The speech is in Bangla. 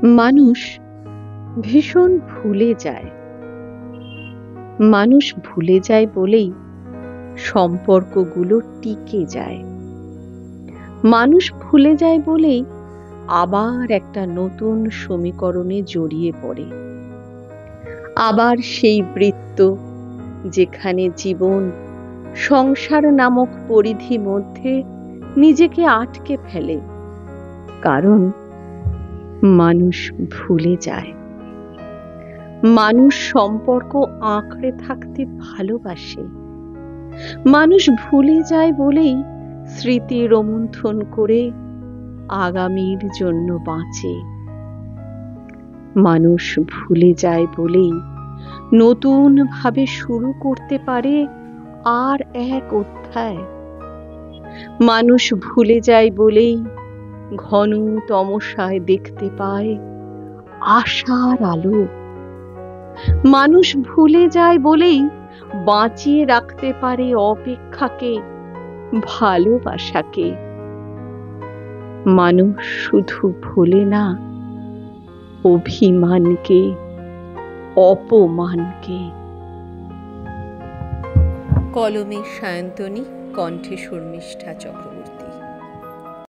মানুষ ভীষণ ভুলে যায়। মানুষ ভুলে যায় বলেই সম্পর্কগুলো টিকে যায়। মানুষ ভুলে যায় বলেই আবার একটা নতুন সমীকরণে জড়িয়ে পড়ে। আবার সেই বৃত্ত, যেখানে জীবন সংসার নামক পরিধি মধ্যে নিজেকে আটকে ফেলে। কারণ মানুষ ভুলে যায়। মানুষ সম্পর্ক আঁকড়ে থাকতে ভালোবাসে। মানুষ ভুলে যায় বলেই স্মৃতি রোমন্থন করে আগামীর জন্য বাঁচে। মানুষ ভুলে যায় বলেই নতুন ভাবে শুরু করতে পারে আর এক অধ্যায়। মানুষ ভুলে যায় বলেই ঘন তমসায় দেখতে পায় আশার আলো। মানুষ ভুলে যায় বলেই বাঁচিয়ে রাখতে পারে অপেক্ষাকে, ভালোবাসাকে। মানুষ শুধু ভোলে না অভিমানকে, অপমানকে। কলমে সায়ন্তনী, কণ্ঠে শর্মিষ্ঠা চক্রবর্তী।